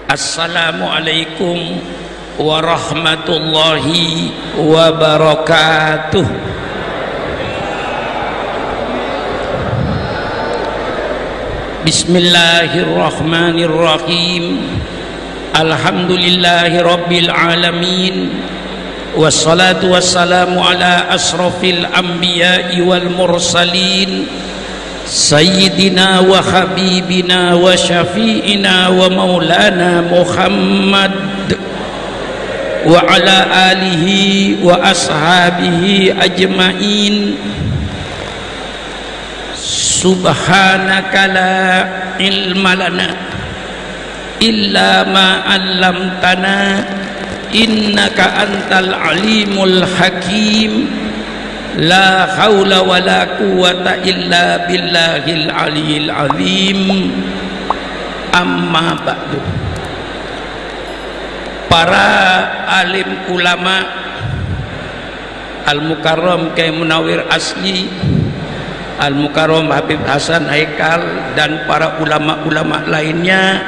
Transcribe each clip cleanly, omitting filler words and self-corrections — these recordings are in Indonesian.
Assalamualaikum warahmatullahi wabarakatuh. Bismillahirrahmanirrahim. Alhamdulillahi rabbil alamin. Wassalatu wassalamu ala asrafil anbiya'i wal mursalin, Sayyidina wa habibina wa syafi'ina wa maulana Muhammad wa ala alihi wa ashabihi ajma'in. Subhanaka la ilma lana illa ma 'allamtana innaka antal alimul hakim. La haula wa la quwwata illa billahil aliyil azim. Amma ba'du. Para alim ulama, Al-Mukarram Kiai Munawir Asli, Al-Mukarram Habib Hasan Haikal, dan para ulama-ulama lainnya,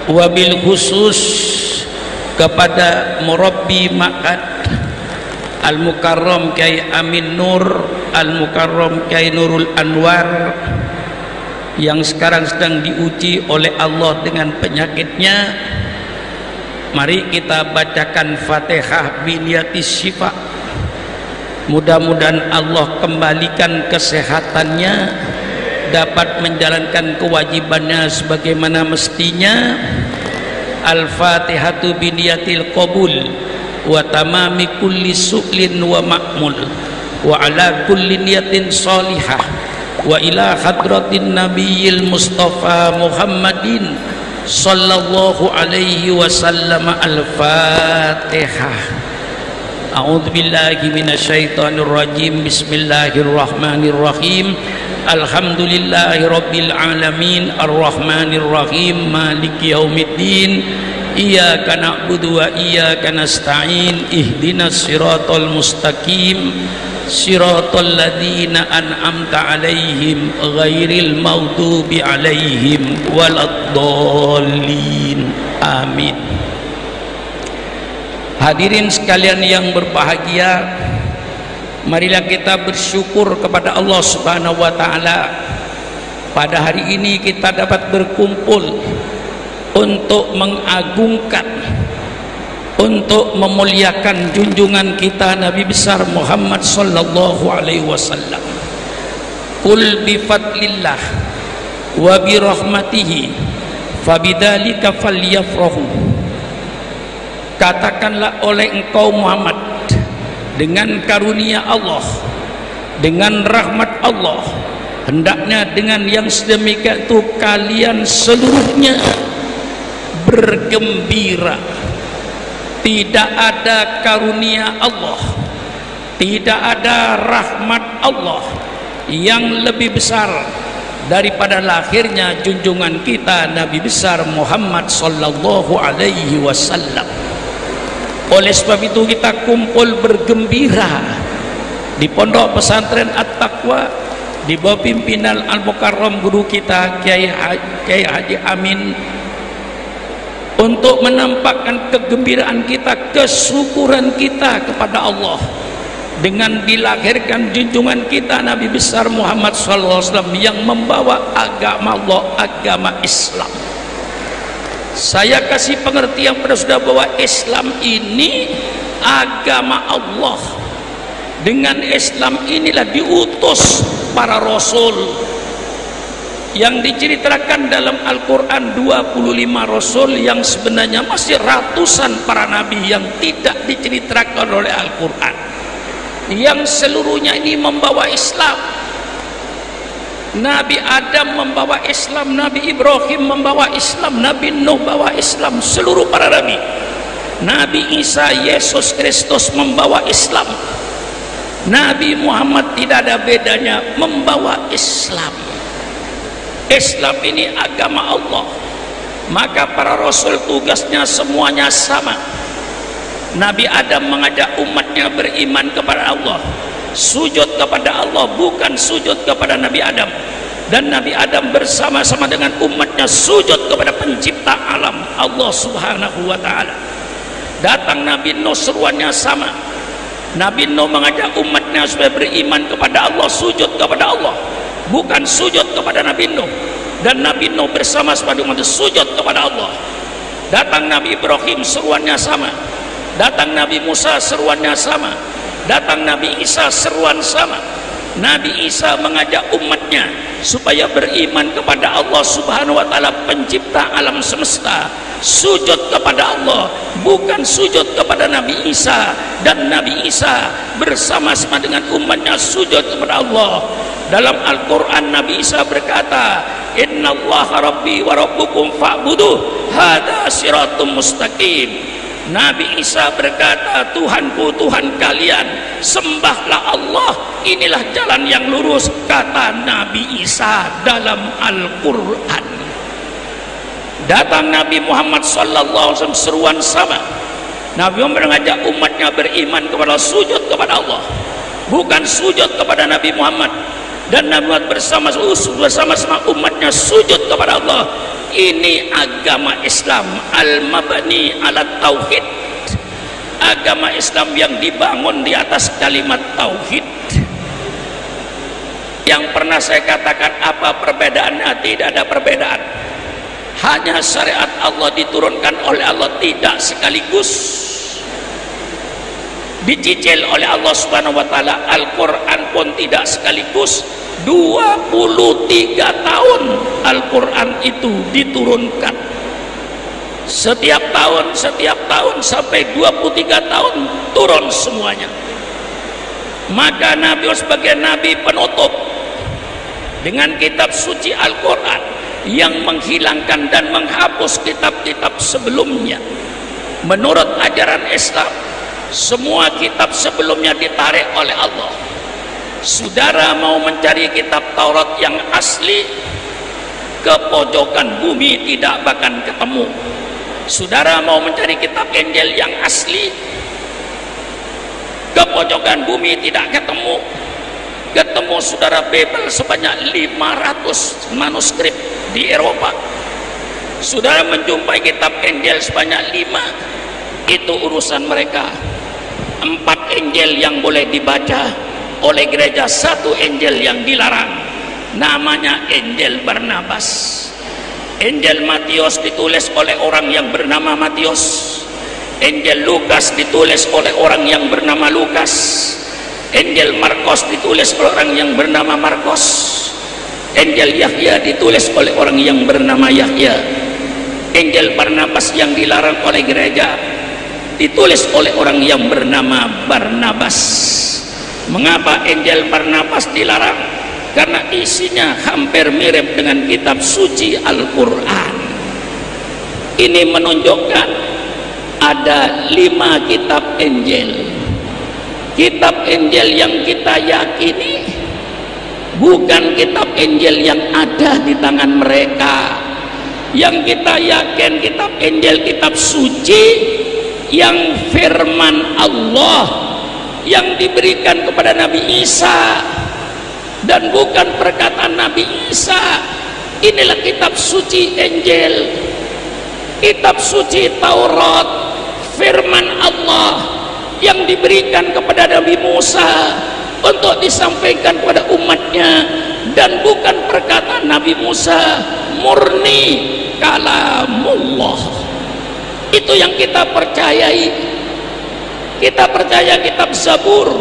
wabil khusus kepada murabbi ma'had Al-Mukarram Kiai Amin Nur, Al-Mukarram Kiai Nurul Anwar, yang sekarang sedang diuji oleh Allah dengan penyakitnya. Mari kita bacakan Fatihah biniyatis syifa. Mudah-mudahan Allah kembalikan kesehatannya, dapat menjalankan kewajibannya sebagaimana mestinya. Al-Fatihatu biniyatil qabul wa tamami kulli su'lin wa ma'mul wa ala kulli niyatin salihah wa ila hadratin nabiyil mustafa Muhammadin sallallahu alaihi wasallam. Al-Fatihah. A'udzu billahi minasyaitonir rajim. Bismillahirrahmanirrahim. Alhamdulillahi rabbil alamin, arrahmanir rahim, maliki yaumiddin. Iyyaka na'budu wa iyyaka nasta'in. Ihdinas siratal mustaqim, siratal ladzina an'amta 'alaihim ghairil maghdubi 'alaihim waladdallin. Amin. Hadirin sekalian yang berbahagia, marilah kita bersyukur kepada Allah Subhanahu wa taala. Pada hari ini kita dapat berkumpul untuk mengagungkan, untuk memuliakan junjungan kita Nabi besar Muhammad sallallahu alaihi wasallam. Qul bi fadlillah wa bi rahmatihi fabidzalika falyafrahu. Katakanlah oleh engkau Muhammad, dengan karunia Allah, dengan rahmat Allah, hendaknya dengan yang sedemikian itu kalian seluruhnya bergembira. Tidak ada karunia Allah, tidak ada rahmat Allah yang lebih besar daripada lahirnya junjungan kita Nabi besar Muhammad sallallahu alaihi wasallam. Oleh sebab itu kita kumpul bergembira di Pondok Pesantren At-Taqwa di bawah pimpinan Al-Mukarram guru kita Kiai Haji Amin, untuk menampakkan kegembiraan kita, kesyukuran kita kepada Allah dengan dilahirkan junjungan kita Nabi besar Muhammad SAW yang membawa agama Allah, agama Islam. Saya kasih pengertian pada saudara bahwa Islam ini agama Allah. Dengan Islam inilah diutus para rasul, yang diceritakan dalam Al-Quran 25 rasul, yang sebenarnya masih ratusan para nabi yang tidak diceritakan oleh Al-Quran, yang seluruhnya ini membawa Islam. Nabi Adam membawa Islam, Nabi Ibrahim membawa Islam, Nabi Nuh membawa Islam, seluruh para nabi. Nabi Isa Yesus Kristus membawa Islam. Nabi Muhammad tidak ada bedanya, membawa Islam. Islam ini agama Allah. Maka para rasul tugasnya semuanya sama. Nabi Adam mengajak umatnya beriman kepada Allah, sujud kepada Allah, bukan sujud kepada Nabi Adam. Dan Nabi Adam bersama-sama dengan umatnya sujud kepada pencipta pencipta alam Allah subhanahu wa ta'ala. Datang Nabi Nuh, seruannya sama. Nabi Nuh mengajak umatnya supaya beriman kepada Allah, sujud kepada Allah, bukan sujud kepada Nabi Nuh. Dan Nabi Nuh bersama sepada umat sujud kepada Allah. Datang Nabi Ibrahim, seruannya sama. Datang Nabi Musa, seruannya sama. Datang Nabi Isa, seruan sama. Nabi Isa mengajak umatnya supaya beriman kepada Allah subhanahu wa ta'ala, pencipta alam semesta, sujud kepada Allah, bukan sujud kepada Nabi Isa. Dan Nabi Isa bersama-sama dengan umatnya sujud kepada Allah. Dalam Al-Quran Nabi Isa berkata, innallaha rabbi wa rabbukum fa'buduh hadza siratum mustaqim. Nabi Isa berkata, Tuhanku, Tuhan kalian, sembahlah Allah, inilah jalan yang lurus, kata Nabi Isa dalam Al-Quran. Datang Nabi Muhammad sallallahu alaihi wasallam, seruan sama. Nabi Muhammad mengajak umatnya beriman kepada sujud kepada Allah, bukan sujud kepada Nabi Muhammad. Dan Nabi Muhammad bersama-sama umatnya sujud kepada Allah. Ini agama Islam al-mabni ala tauhid, agama Islam yang dibangun di atas kalimat tauhid. Yang pernah saya katakan, apa perbedaannya? Tidak ada perbedaan, hanya syariat Allah diturunkan oleh Allah tidak sekaligus, dicicil oleh Allah subhanahu wa ta'ala. Al-Quran pun tidak sekaligus. 23 tahun Al-Quran itu diturunkan. Setiap tahun sampai 23 tahun turun semuanya. Maka Nabi sebagai Nabi penutup dengan kitab suci Al-Quran yang menghilangkan dan menghapus kitab-kitab sebelumnya. Menurut ajaran Islam, semua kitab sebelumnya ditarik oleh Allah. Saudara mau mencari kitab Taurat yang asli, ke pojokan bumi tidak akan ketemu. Saudara mau mencari kitab Injil yang asli, ke pojokan bumi tidak ketemu. Ketemu saudara Bible sebanyak 500 manuskrip di Eropa. Saudara menjumpai kitab Injil sebanyak 5, itu urusan mereka. 4 Injil yang boleh dibaca oleh gereja, 1 Injil yang dilarang, namanya Injil Barnabas. Injil Matius ditulis oleh orang yang bernama Matius. Injil Lukas ditulis oleh orang yang bernama Lukas. Injil Markus ditulis oleh orang yang bernama Markus. Injil Yahya ditulis oleh orang yang bernama Yahya. Injil Barnabas yang dilarang oleh gereja ditulis oleh orang yang bernama Barnabas. Mengapa Injil Barnabas dilarang? Karena isinya hampir mirip dengan kitab suci Al-Quran. Ini menunjukkan ada 5 kitab Injil. Kitab Injil yang kita yakini bukan kitab Injil yang ada di tangan mereka. Yang kita yakin kitab Injil, kitab suci yang firman Allah yang diberikan kepada Nabi Isa, dan bukan perkataan Nabi Isa. Inilah kitab suci Injil, kitab suci Taurat, firman Allah yang diberikan kepada Nabi Musa untuk disampaikan kepada umatnya, dan bukan perkataan Nabi Musa, murni kalamullah. Itu yang kita percayai. Kita percaya kitab Zabur.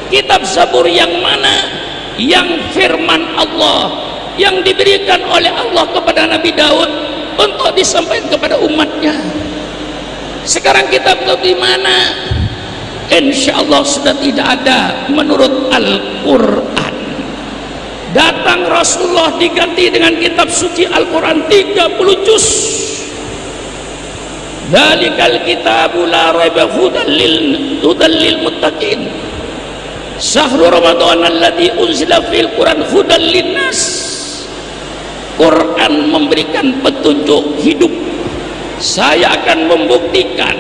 Kitab Zabur yang mana? Yang firman Allah yang diberikan oleh Allah kepada Nabi Daud untuk disampaikan kepada umatnya. Sekarang kitab itu di mana? Insya Allah sudah tidak ada menurut Al-Quran. Datang Rasulullah diganti dengan kitab suci Al-Quran 30 juz. Dalikal kitabu la raiba hudan lil muttaqin. Syahrul Ramadan alladzi unzila fil Quran hudan linnas. Quran memberikan petunjuk hidup. Saya akan membuktikan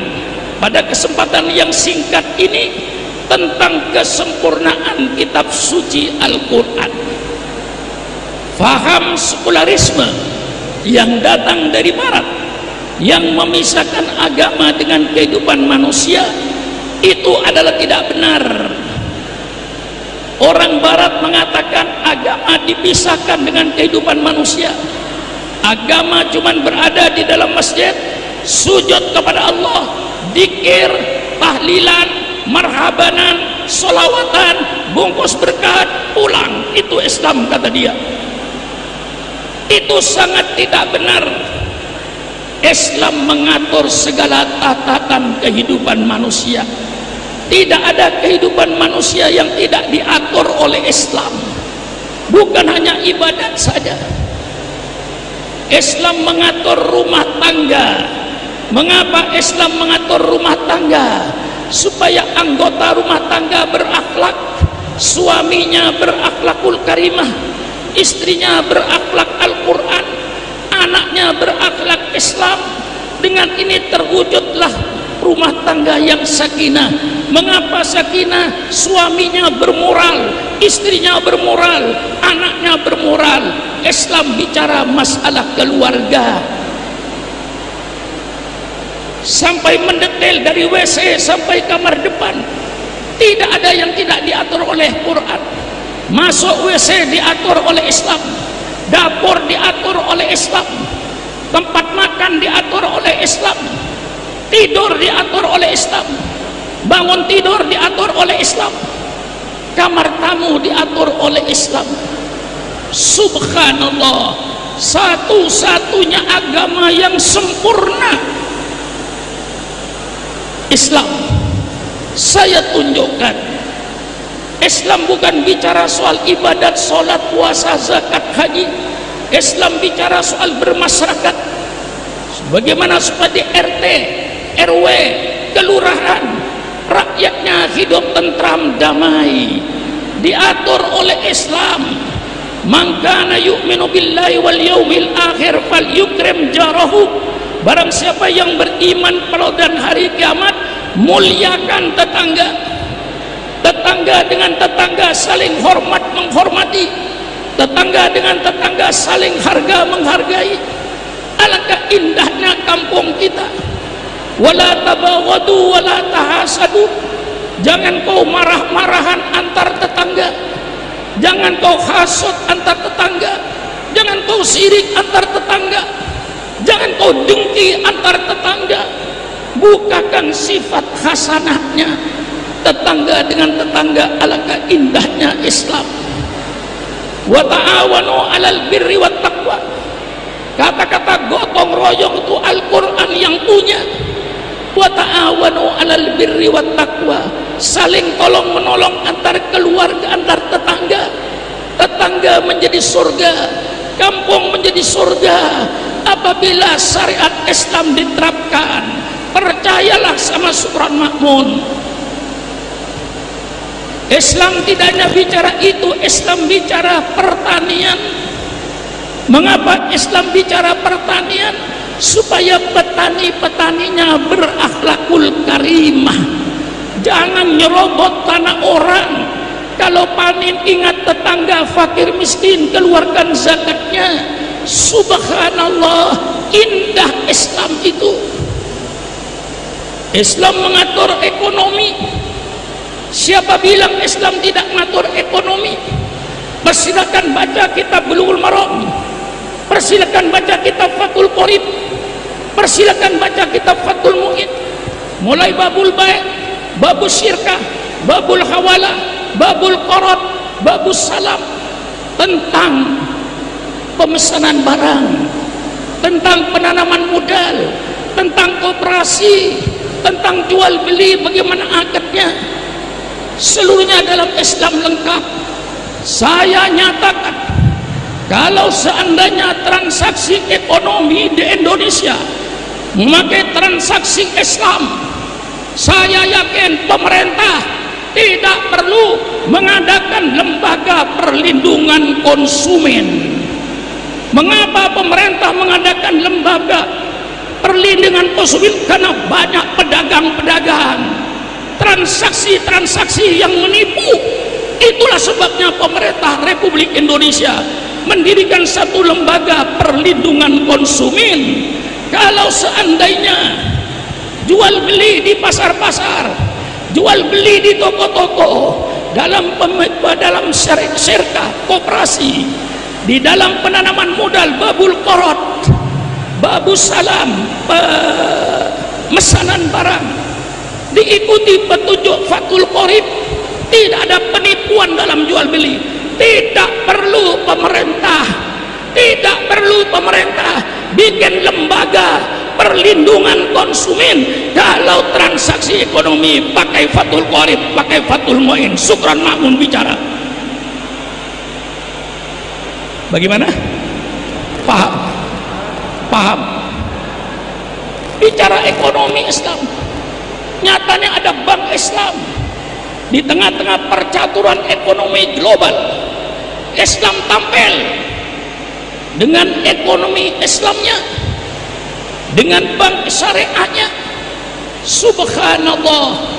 pada kesempatan yang singkat ini tentang kesempurnaan kitab suci Al-Quran. Faham sekularisme yang datang dari barat, yang memisahkan agama dengan kehidupan manusia, itu adalah tidak benar. Orang barat mengatakan agama dipisahkan dengan kehidupan manusia. Agama cuma berada di dalam masjid, sujud kepada Allah, zikir, tahlilan, marhabanan, solawatan, bungkus berkat, pulang. Itu Islam, kata dia. Itu sangat tidak benar. Islam mengatur segala tatanan kehidupan manusia. Tidak ada kehidupan manusia yang tidak diatur oleh Islam. Bukan hanya ibadat saja. Islam mengatur rumah tangga. Mengapa Islam mengatur rumah tangga? Supaya anggota rumah tangga berakhlak, suaminya berakhlakul karimah, istrinya berakhlak Al-Quran, anaknya berakhlak Islam. Dengan ini terwujudlah rumah tangga yang sakinah. Mengapa sakinah? Suaminya bermoral, istrinya bermoral, anaknya bermoral. Islam bicara masalah keluarga sampai mendetail dari WC sampai kamar depan. Tidak ada yang tidak diatur oleh Quran. Masuk WC diatur oleh Islam, dapur diatur oleh Islam, tempat makan diatur oleh Islam, tidur diatur oleh Islam, bangun tidur diatur oleh Islam, kamar tamu diatur oleh Islam. Subhanallah, satu-satunya agama yang sempurna Islam. Saya tunjukkan, Islam bukan bicara soal ibadat, sholat, puasa, zakat, haji. Islam bicara soal bermasyarakat. Bagaimana seperti RT, RW, kelurahan, rakyatnya hidup tentram damai, diatur oleh Islam. Man kana yu'minu billahi wal yaumil akhir falyukrim jarahu. Barang siapa yang beriman pada dan hari kiamat, muliakan tetangga. Tetangga dengan tetangga saling hormat menghormati, tetangga dengan tetangga saling harga menghargai. Alangkah indahnya kampung kita. Wala tabaghadu wala tahasadu. Jangan kau marah-marahan antar tetangga, jangan kau hasut antar tetangga, jangan kau sirik antar tetangga, jangan kau dengki antar tetangga. Bukakan sifat hasanahnya tetangga dengan tetangga. Alangkah indahnya Islam. Wa ta'awanu 'alal birri wat taqwa. Kata-kata gotong royong itu Al-Quran yang punya. Wa ta'awanu 'alal birri wat taqwa. Saling tolong menolong antar keluarga, antar tetangga. Tetangga menjadi surga, kampung menjadi surga apabila syariat Islam diterapkan. Percayalah sama Surat Ma'mun. Islam tidak hanya bicara itu, Islam bicara pertanian. Mengapa Islam bicara pertanian? Supaya petani-petaninya berakhlakul karimah. Jangan nyerobot tanah orang. Kalau panen ingat tetangga fakir miskin, keluarkan zakatnya. Subhanallah, indah Islam itu. Islam mengatur ekonomi. Siapa bilang Islam tidak mengatur ekonomi? Persilakan baca kitab Bulughul Maram, persilakan baca kitab Fathul Qorib, persilakan baca kitab Fathul Mu'in. Mulai babul bai', babul syirkah, babul hawalah, babul qarad, babul salam, tentang pemesanan barang, tentang penanaman modal, tentang koperasi, tentang jual beli, bagaimana akadnya. Seluruhnya dalam Islam lengkap. Saya nyatakan, kalau seandainya transaksi ekonomi di Indonesia memakai transaksi Islam, saya yakin pemerintah tidak perlu mengadakan lembaga perlindungan konsumen. Mengapa pemerintah mengadakan lembaga perlindungan konsumen? Karena banyak pedagang-pedagang, transaksi-transaksi yang menipu. Itulah sebabnya pemerintah Republik Indonesia mendirikan satu lembaga perlindungan konsumen. Kalau seandainya jual beli di pasar-pasar, jual beli di toko-toko, dalam syarikat koperasi, di dalam penanaman modal babul korot, babu salam, pemesanan barang, diikuti petunjuk Fathul Qorib, tidak ada penipuan dalam jual beli. Tidak perlu pemerintah bikin lembaga perlindungan konsumen. Kalau transaksi ekonomi pakai Fathul Qorib, pakai Fathul Muin, Syukran Ma'mun bicara. Bagaimana? Paham? Bicara ekonomi Islam, nyatanya ada bank Islam di tengah-tengah percaturan ekonomi global. Islam tampil dengan ekonomi Islamnya, dengan bank syariahnya. Subhanallah.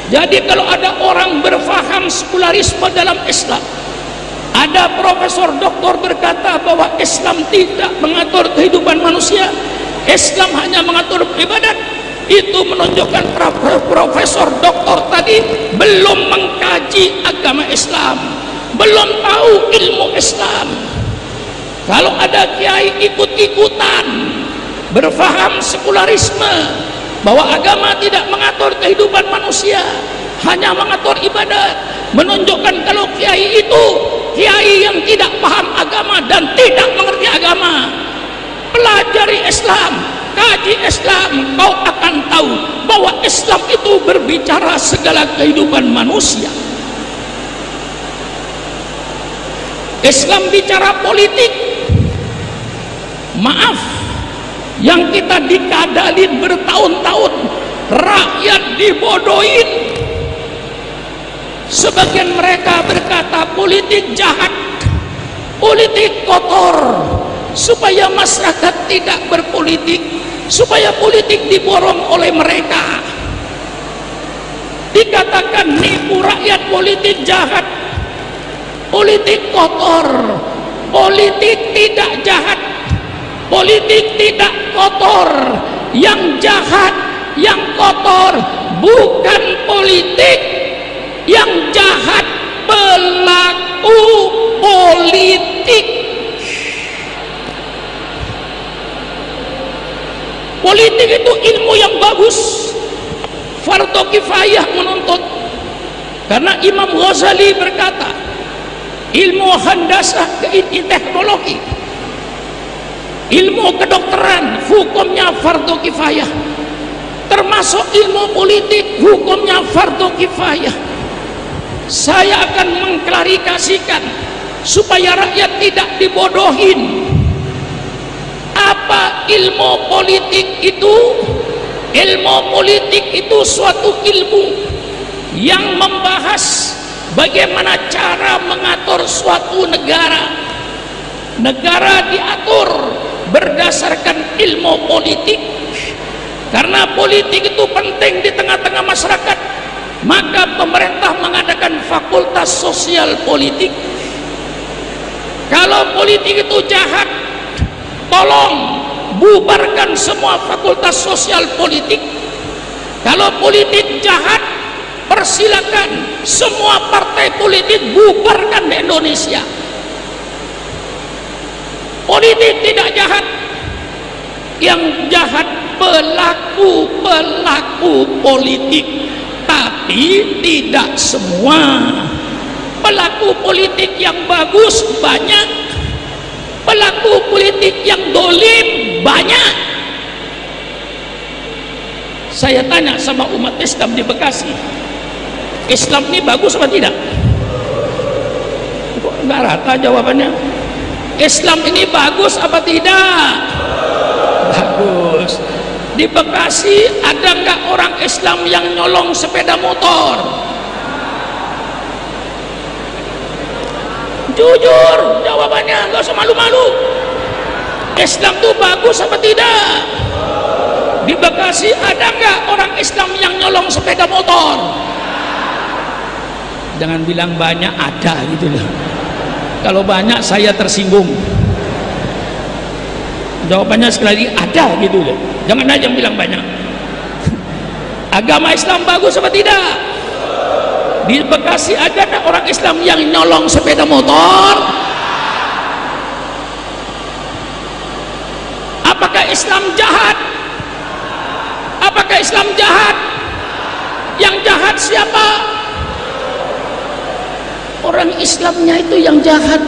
Jadi kalau ada orang berfaham sekularisme dalam Islam, ada profesor doktor berkata bahwa Islam tidak mengatur kehidupan manusia, Islam hanya mengatur ibadat, itu menunjukkan profesor doktor tadi belum mengkaji agama Islam, belum tahu ilmu Islam. Kalau ada kiai ikut-ikutan berfaham sekularisme bahwa agama tidak mengatur kehidupan manusia, hanya mengatur ibadat, menunjukkan kalau kiai itu kiai yang tidak paham agama dan tidak mengerti agama. Pelajari Islam, kaji Islam, kau akan tahu bahwa Islam itu berbicara segala kehidupan manusia. Islam bicara politik. Maaf, yang kita dikadalin bertahun-tahun, rakyat dibodohin. Sebagian mereka berkata politik jahat, politik kotor, supaya masyarakat tidak berpolitik, supaya politik diborong oleh mereka. Dikatakan nipu rakyat, politik jahat, politik kotor. Politik tidak jahat, politik tidak kotor. Yang jahat, yang kotor bukan politik, yang jahat pelaku politik. Politik itu ilmu yang bagus, fardu kifayah menuntut. Karena Imam Ghazali berkata, ilmu handasah teknologi, ilmu kedokteran hukumnya fardu kifayah, termasuk ilmu politik hukumnya fardu kifayah. Saya akan mengklarifikasikan supaya rakyat tidak dibodohin. Apa ilmu politik itu? Ilmu politik itu suatu ilmu yang membahas bagaimana cara mengatur suatu negara. Negara diatur berdasarkan ilmu politik. Karena politik itu penting di tengah-tengah masyarakat, maka pemerintah mengadakan fakultas sosial politik. Kalau politik itu jahat, tolong bubarkan semua fakultas sosial politik. Kalau politik jahat, persilakan semua partai politik bubarkan di Indonesia. Politik tidak jahat, yang jahat pelaku politik, tapi tidak semua. Pelaku politik yang bagus banyak, pelaku politik yang dolim banyak. Saya tanya sama umat Islam di Bekasi, Islam ini bagus apa tidak? Kok nggak rata jawabannya? Islam ini bagus apa tidak? Bagus. Di Bekasi ada nggak orang Islam yang nyolong sepeda motor? Jujur jawabannya, nggak usah malu-malu. Islam itu bagus apa tidak? Di Bekasi ada nggak orang Islam yang nyolong sepeda motor? Jangan bilang banyak, ada gitu loh. Kalau banyak saya tersinggung. Jawabannya sekali lagi ada gitu deh. Jangan aja bilang banyak. Agama Islam bagus apa tidak? Di Bekasi ada orang Islam yang nyolong sepeda motor? Apakah Islam jahat? Apakah Islam jahat? Yang jahat siapa? Orang Islamnya itu yang jahat.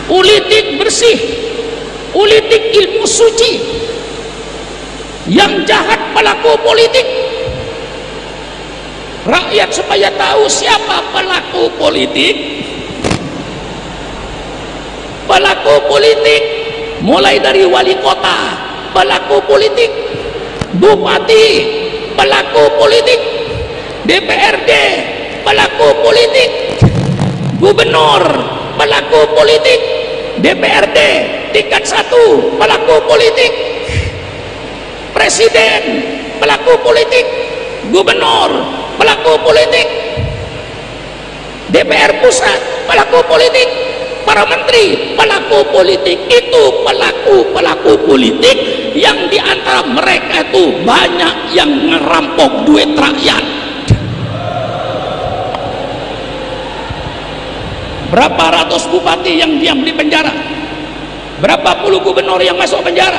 Politik bersih, politik ilmu suci. Yang jahat pelaku politik. Rakyat supaya tahu siapa pelaku politik. Pelaku politik mulai dari wali kota, pelaku politik, bupati, pelaku politik, DPRD, pelaku politik, gubernur, pelaku politik, DPRD tingkat 1, pelaku politik, presiden, pelaku politik, gubernur, pelaku politik, DPR pusat, pelaku politik, para menteri, pelaku politik. Itu pelaku politik yang diantara mereka itu banyak yang ngerampok duit rakyat. Berapa ratus bupati yang diam di penjara? Berapa puluh gubernur yang masuk penjara?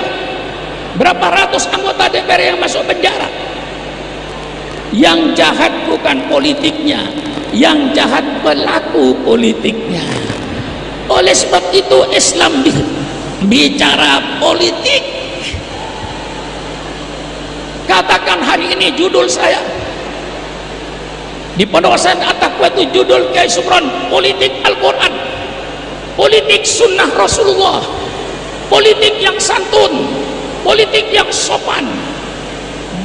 Berapa ratus anggota DPR yang masuk penjara? Yang jahat bukan politiknya, yang jahat pelaku politiknya. Oleh sebab itu Islam bicara politik. Katakan hari ini judul saya di Pondok Pesantren At-Taqwa itu judul Kiai Supron, politik Al-Quran, politik sunnah Rasulullah, politik yang santun, politik yang sopan.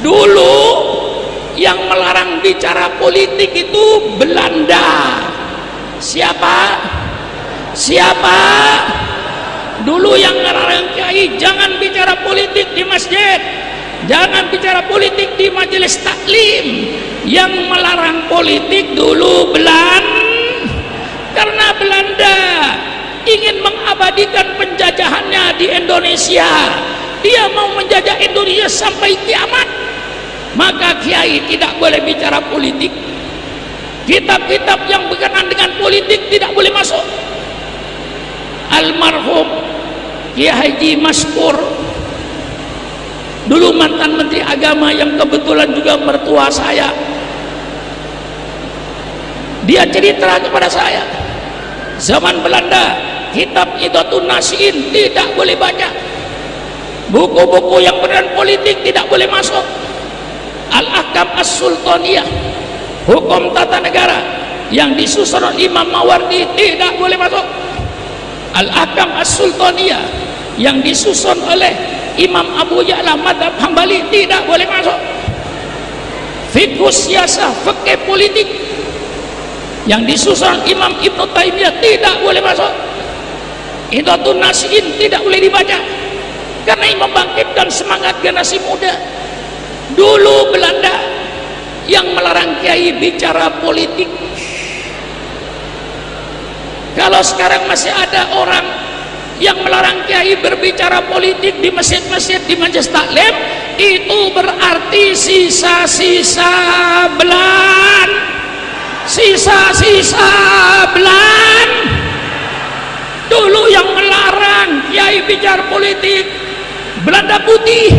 Dulu yang melarang bicara politik itu Belanda. Siapa? Dulu yang melarang kiai jangan bicara politik di masjid, jangan bicara politik di majelis taklim. Yang melarang politik dulu karena Belanda ingin mengabadikan penjajahannya di Indonesia. Dia mau menjajah Indonesia sampai kiamat. Maka kiai tidak boleh bicara politik. Kitab-kitab yang berkenaan dengan politik tidak boleh masuk. Almarhum Kiai Haji Maskur, dulu mantan Menteri Agama yang kebetulan juga mertua saya, dia cerita kepada saya, zaman Belanda kitab Idhatun Nasihin tidak boleh baca, buku-buku yang berkenaan politik tidak boleh masuk. Al-Ahkam As-Sultaniyah, hukum tata negara yang disusun oleh Imam Mawardi tidak boleh masuk. Al-Ahkam As-Sultaniyah yang disusun oleh Imam Abu Ya'la Madhab Hambali tidak boleh masuk. Fiqhus Siyasah, fikih politik yang disusun Imam Ibnu Taimiyah tidak boleh masuk. Idhatun Nasihin tidak boleh dibaca karena ini membangkitkan semangat generasi muda. Dulu Belanda yang melarang kiai bicara politik. Kalau sekarang masih ada orang yang melarang kiai berbicara politik di masjid-masjid, di majelis taklim, itu berarti sisa-sisa belan. Dulu yang melarang kiai bicara politik Belanda putih.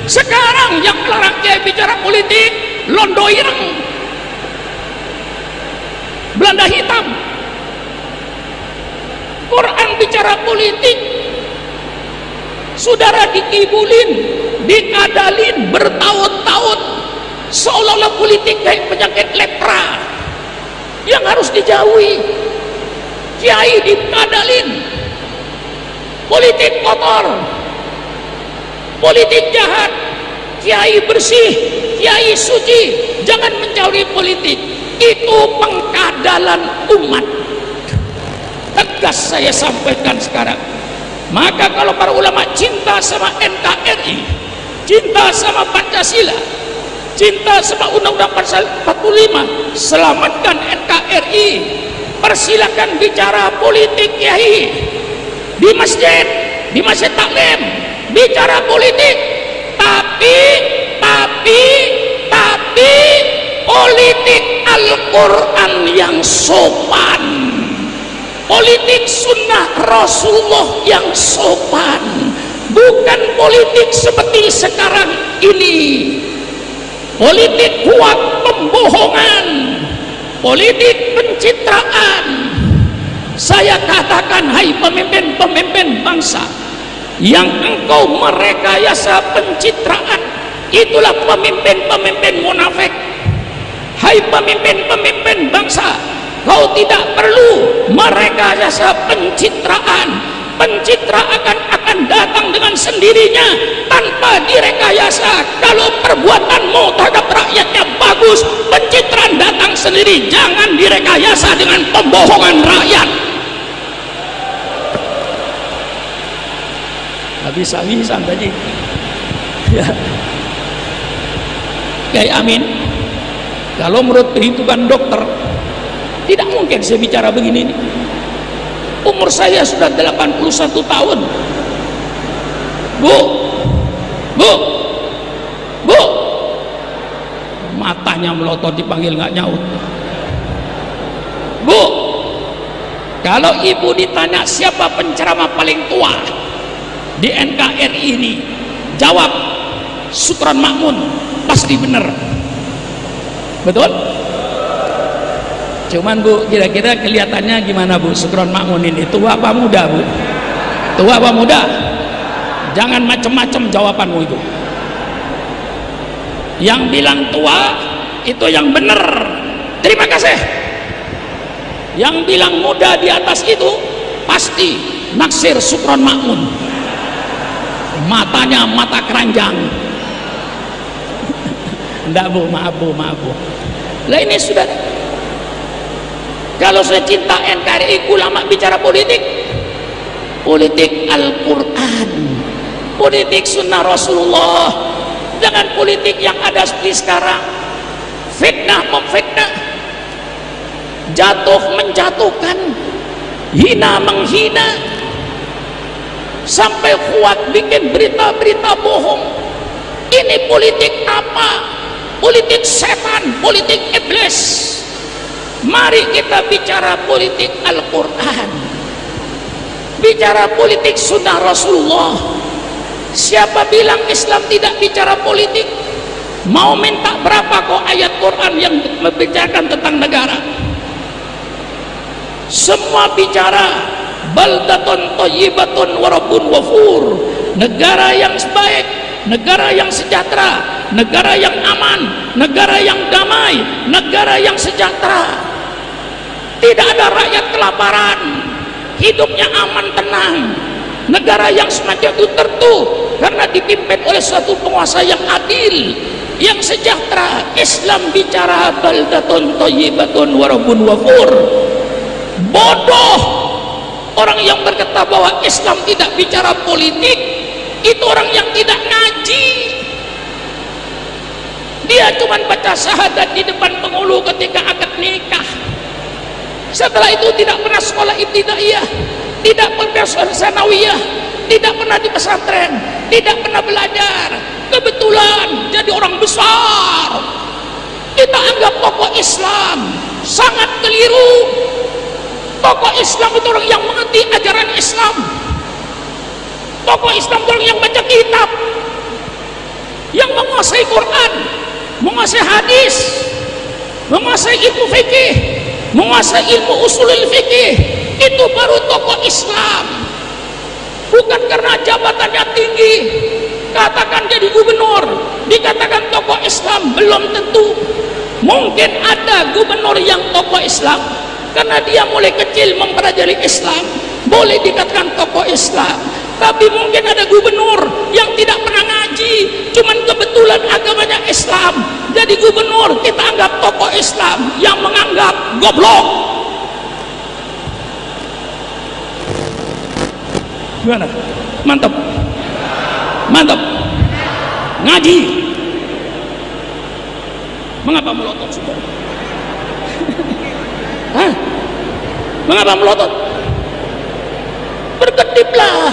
Sekarang yang melarang kiai bicara politik Londo Ireng, Belanda hitam. Quran bicara politik, saudara dikibulin, dikadalin bertahun-tahun, seolah-olah politik kayak penyakit lepra yang harus dijauhi. Kiai dikadalin, politik kotor, politik jahat. Kiai bersih, kiai suci, jangan menjauhi politik. Itu pengkadalan umat. Tegas saya sampaikan sekarang. Maka kalau para ulama cinta sama NKRI, cinta sama Pancasila, cinta sama Undang-Undang 45, selamatkan NKRI. persilakan bicara politik kiai di masjid taklim, bicara politik, tapi politik Al-Quran yang sopan, politik sunnah Rasulullah yang sopan, bukan politik seperti sekarang ini, politik kuat pembohongan, politik pencitraan. Saya katakan, hai pemimpin-pemimpin bangsa yang engkau merekayasa pencitraan, itulah pemimpin-pemimpin munafik. Hai pemimpin-pemimpin bangsa, kau tidak perlu merekayasa pencitraan. Pencitraan akan datang dengan sendirinya tanpa direkayasa. Kalau perbuatanmu terhadap rakyatnya bagus, pencitraan datang sendiri. Jangan direkayasa dengan pembohongan rakyat. Habis-habisan tadi ya. Kiai Amin, kalau menurut perhitungan dokter tidak mungkin saya bicara begini nih. Umur saya sudah 81 tahun. Bu, matanya melotot, dipanggil nggak nyaut. Bu, kalau ibu ditanya siapa penceramah paling tua di NKRI ini, jawab Sukron Makmun, pasti benar. Betul? Cuman Bu, kira-kira kelihatannya gimana Bu Sukron Makmun ini? Tua apa muda Bu? Tua apa muda? Jangan macam-macam jawabanmu itu. Yang bilang tua itu yang benar, terima kasih. Yang bilang muda di atas itu pasti naksir Sukron Makmun. Matanya mata keranjang. Enggak Bu, maaf Bu. Lah ini sudah. Kalau saya cinta NKRI, ulama bicara politik Al-Quran, politik sunnah Rasulullah, jangan politik yang ada seperti sekarang, fitnah memfitnah, jatuh menjatuhkan, hina menghina, sampai kuat bikin berita-berita bohong. Ini politik apa? Politik setan, politik iblis. Mari kita bicara politik Al-Quran, bicara politik sunnah Rasulullah. Siapa bilang Islam tidak bicara politik? Mau minta berapa kok ayat Quran yang membicarakan tentang negara? Semua bicara baldatun thayyibatun wa rabbun ghafur, negara yang baik, negara yang sejahtera, negara yang aman, negara yang damai, negara yang sejahtera. Tidak ada rakyat kelaparan, hidupnya aman tenang. Negara yang semacam itu tertutup karena dipimpin oleh suatu penguasa yang adil, yang sejahtera. Islam bicara baldatun thayyibatun wa rabbun ghafur. Bodoh orang yang berkata bahwa Islam tidak bicara politik, itu orang yang tidak ngaji. Dia cuma baca syahadat di depan penghulu ketika akad nikah. Setelah itu tidak pernah sekolah ibtidaiyah, tidak pernah sanawiyah, tidak pernah di pesantren, tidak pernah belajar. Kebetulan jadi orang besar. Kita anggap tokoh Islam, sangat keliru. Tokoh Islam itu orang yang mengerti ajaran Islam. Tokoh Islam itu orang yang baca kitab, yang menguasai Quran, menguasai hadis, menguasai ilmu fikih, menguasai ilmu usulul fikih. Itu baru tokoh Islam. Bukan karena jabatannya tinggi, katakan jadi gubernur, dikatakan tokoh Islam, belum tentu. Mungkin ada gubernur yang tokoh Islam karena dia mulai kecil mempelajari Islam, boleh dikatakan tokoh Islam. Tapi mungkin ada gubernur yang tidak pernah ngaji, cuman kebetulan agamanya Islam, jadi gubernur, kita anggap tokoh Islam, yang menganggap goblok. Gimana? Mantap, mantap. Ngaji. Mengapa melotot semua? Hah? Mengapa melotot? Berkediplah.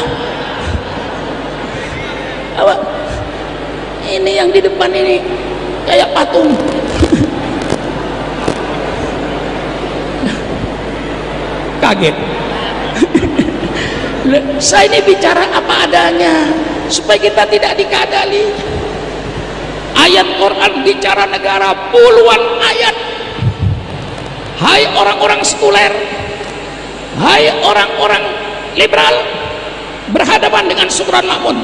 Apa? Ini yang di depan ini kayak patung. Kaget. Saya ini bicara apa adanya supaya kita tidak dikadali. Ayat Quran bicara negara, puluhan ayat. Hai orang-orang sekuler, hai orang-orang liberal, berhadapan dengan Sultan Mahmud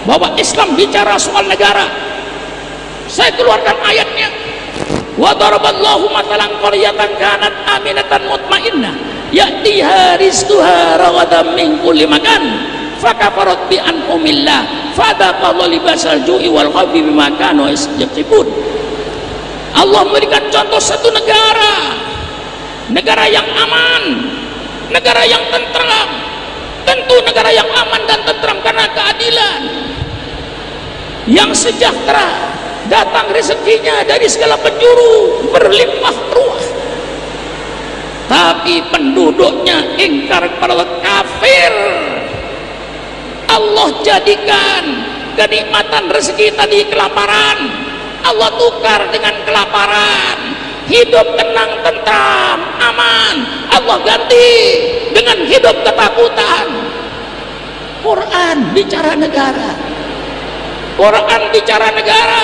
bahwa Islam bicara soal negara. Saya keluarkan ayatnya. Wa daraballahu mathalan qaryatan kanat aminatan mutmainnah ya'tiha rizquha ragadan min kulli makan fakafarat bi an'umillah fadaqallahu libasal ju'i wal khawfi bima kanu yaksibun. Allah memberikan contoh satu negara yang aman, negara yang tentram. Tentu negara yang aman dan tentram karena keadilan, yang sejahtera, datang rezekinya dari segala penjuru, berlimpah ruah. Tapi penduduknya ingkar kepada kafir. Allah jadikan kenikmatan rezeki tadi kelaparan, Allah tukar dengan kelaparan. Hidup tenang, tentram, aman, Allah ganti dengan hidup ketakutan. Quran bicara negara, Quran bicara negara.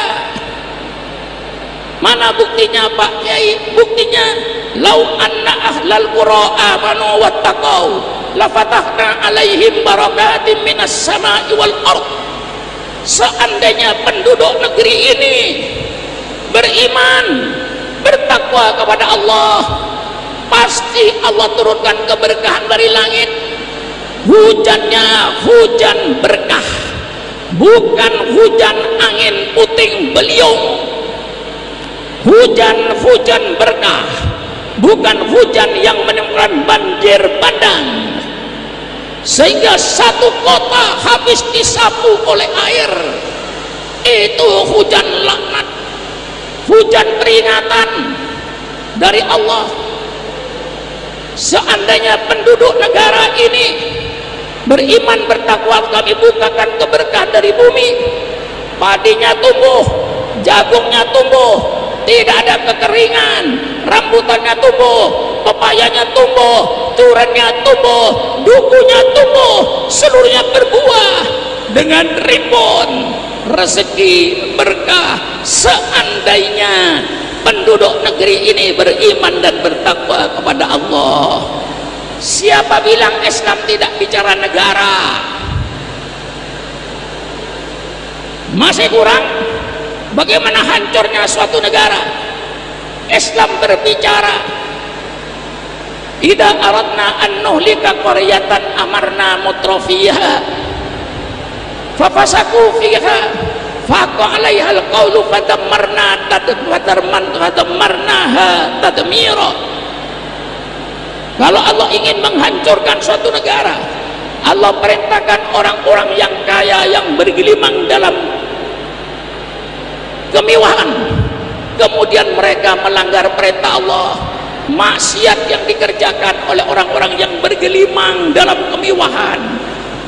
Mana buktinya Pak Kiai? Buktinya lau anna ahlal qura amanu wattaqau la fatahna alaihim barakatim minas sama'i wal ard. Seandainya penduduk negeri ini beriman, bertakwa kepada Allah, pasti Allah turunkan keberkahan dari langit. Hujannya hujan berkah, bukan hujan angin puting beliung. Hujan berkah, bukan hujan yang menimbulkan banjir bandang sehingga satu kota habis disapu oleh air. Itu hujan laknat, hujan peringatan dari Allah. Seandainya penduduk negara ini beriman, bertakwa, kami bukakan keberkahan dari bumi. Padinya tumbuh, jagungnya tumbuh, tidak ada kekeringan, rambutannya tumbuh, pepayanya tumbuh, duriannya tumbuh, dukunya tumbuh, seluruhnya berbuah dengan rimbun, rezeki berkah. Seandainya penduduk negeri ini beriman dan bertakwa kepada Allah. Siapa bilang Islam tidak bicara negara? Masih kurang? Bagaimana hancurnya suatu negara? Islam berbicara, idza aradna an nuhlika qaryatan amarna mutrafiha fafasaku fiha faqa 'alaiha al-qawlu fadammarnaha tadmira. Kalau Allah ingin menghancurkan suatu negara, Allah perintahkan orang-orang yang kaya yang bergelimang dalam kemewahan, kemudian mereka melanggar perintah Allah. Maksiat yang dikerjakan oleh orang-orang yang bergelimang dalam kemewahan,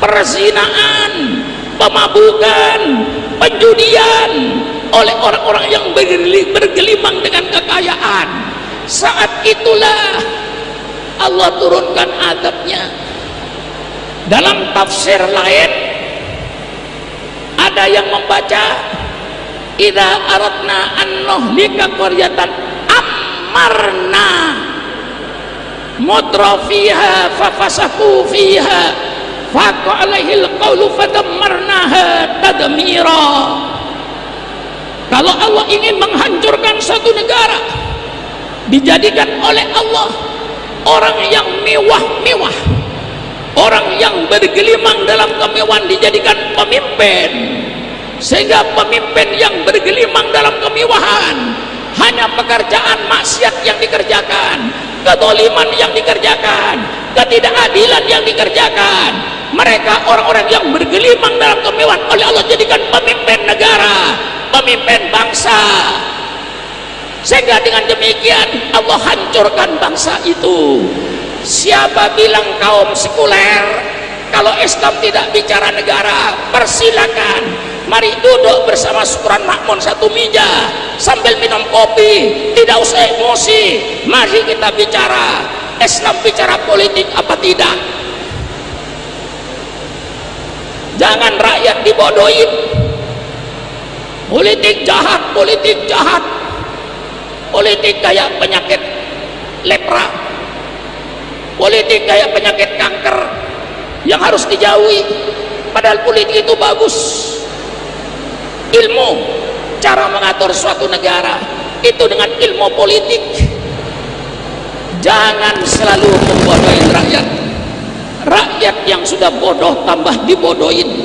perzinaan, pemabukan, penjudian oleh orang-orang yang bergelimang dengan kekayaan. Saat itulah Allah turunkan azabnya. Dalam tafsir lain ada yang membaca idza aradna an nuhlika qaryatan amarna mutrafiha fafasaku fiha faqa 'alaihil qawlu fadammarnaha tadmira. Kalau Allah ingin menghancurkan satu negara, dijadikan oleh Allah orang yang mewah-mewah, orang yang bergelimang dalam kemewahan dijadikan pemimpin, sehingga pemimpin yang bergelimang dalam kemewahan hanya pekerjaan maksiat yang dikerjakan, kezaliman yang dikerjakan, ketidakadilan yang dikerjakan. Mereka orang-orang yang bergelimang dalam kemewahan oleh Allah jadikan pemimpin negara, pemimpin bangsa, sehingga dengan demikian Allah hancurkan bangsa itu. Siapa bilang kaum sekuler kalau Islam tidak bicara negara? Persilakan, mari duduk bersama Syukron Makmun satu meja sambil minum kopi, tidak usah emosi. Mari kita bicara Islam, bicara politik apa tidak. Jangan rakyat dibodohin. Politik jahat, politik jahat, politik kayak penyakit lepra, politik kayak penyakit kanker yang harus dijauhi. Padahal politik itu bagus. Ilmu cara mengatur suatu negara itu dengan ilmu politik. Jangan selalu membodohin rakyat. Rakyat yang sudah bodoh tambah dibodohin.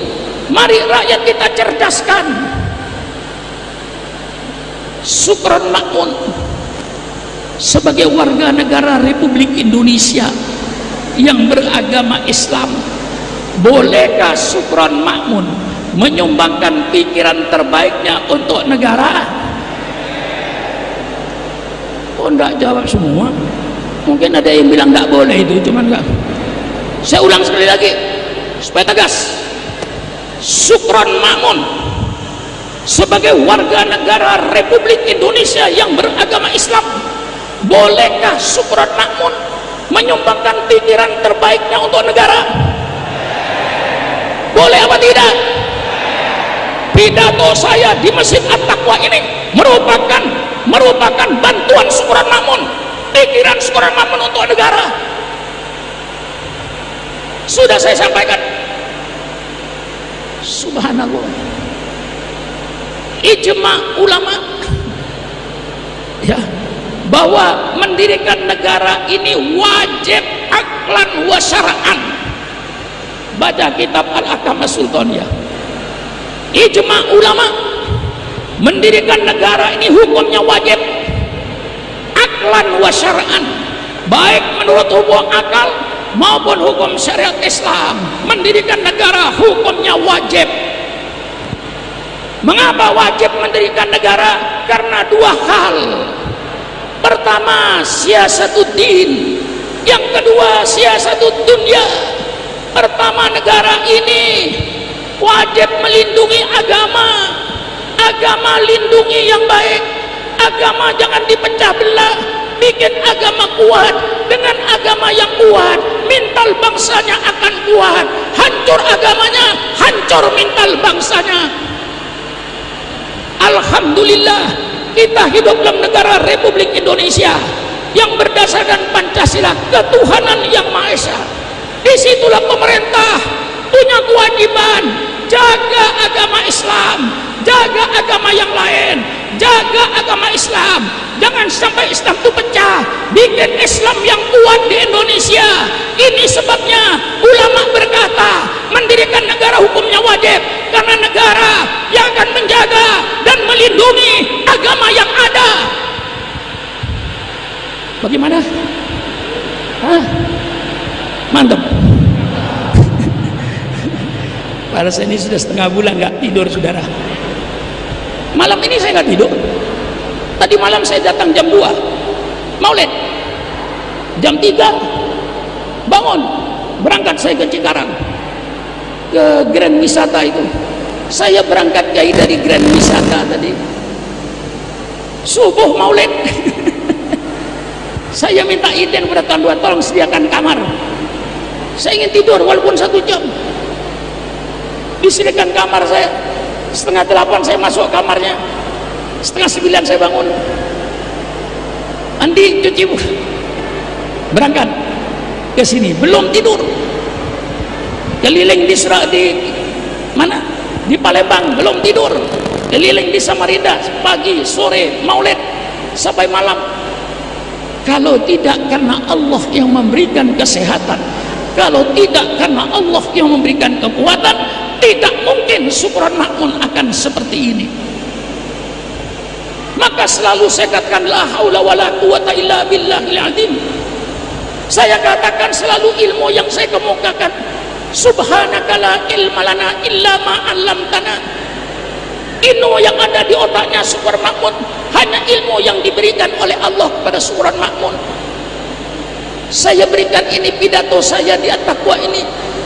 Mari rakyat kita cerdaskan. Syukron Makmun sebagai warga negara Republik Indonesia yang beragama Islam, bolehkah Syukron Makmun menyumbangkan pikiran terbaiknya untuk negara? Oh, enggak jawab semua. Mungkin ada yang bilang enggak boleh itu, cuman enggak. Saya ulang sekali lagi supaya tegas. Syukron Makmun sebagai warga negara Republik Indonesia yang beragama Islam, bolehkah Syukron Makmun menyumbangkan pikiran terbaiknya untuk negara? Boleh apa tidak? Pidato saya di Masjid At-Taqwa ini merupakan bantuan Syukron Makmun, pikiran Syukron Makmun untuk negara. Sudah saya sampaikan. Subhanallah, ijma ulama ya, bahwa mendirikan negara ini wajib aklan wa syara'an. Baca kitab Al-Ahkam As-Sultaniyah. Ijma ulama mendirikan negara ini hukumnya wajib aklan wa syara'an, baik menurut hukum akal maupun hukum syariat Islam. Mendirikan negara hukumnya wajib. Mengapa wajib mendirikan negara? Karena dua hal. Pertama, siasatuddin. Yang kedua, siasatud dunya. Pertama, negara ini wajib melindungi agama. Agama lindungi yang baik. Agama jangan dipecah belah. Bikin agama kuat. Dengan agama yang kuat, mental bangsanya akan kuat. Hancur agamanya, hancur mental bangsanya. Alhamdulillah, kita hidup dalam negara Republik Indonesia yang berdasarkan Pancasila, ketuhanan yang Maha Esa. Disitulah pemerintah punya kewajiban jaga agama Islam, jaga agama yang lain, jaga agama Islam. Jangan sampai Islam itu pecah. Bikin Islam yang kuat di Indonesia. Ini sebabnya ulama berkata mendirikan negara hukumnya wajib, karena negara yang akan menjaga dan melindungi agama yang ada. Bagaimana? Hah? Mantap. Pada saya ini sudah setengah bulan nggak tidur, saudara. Malam ini saya nggak tidur. Tadi malam saya datang jam 2 Maulid, jam 3 bangun, berangkat saya ke Cikarang, ke Grand Wisata itu. Saya berangkat dari Grand Wisata tadi subuh Maulid. Saya minta izin pada Tuan Dua, tolong sediakan kamar. Saya ingin tidur walaupun 1 jam. Disediakan kamar saya. Setengah 8 saya masuk kamarnya, setengah 9 saya bangun. Andi cuci berangkat ke sini, belum tidur. Keliling di mana? Di Palembang, belum tidur. Keliling di Samarinda, pagi, sore, Maulid sampai malam. Kalau tidak karena Allah yang memberikan kesehatan, kalau tidak karena Allah yang memberikan kekuatan, tidak mungkin Syukron Makmun akan seperti ini. Maka selalu saya katakan la haula wala quwata illa billahil azim. Saya katakan selalu ilmu yang saya kemukakan, subhanaka la ilma lana illa ma 'allamtana. Ilmu yang ada di otaknya Syukron Makmun hanya ilmu yang diberikan oleh Allah kepada Syukron Makmun. Saya berikan ini pidato saya di At-Taqwa ini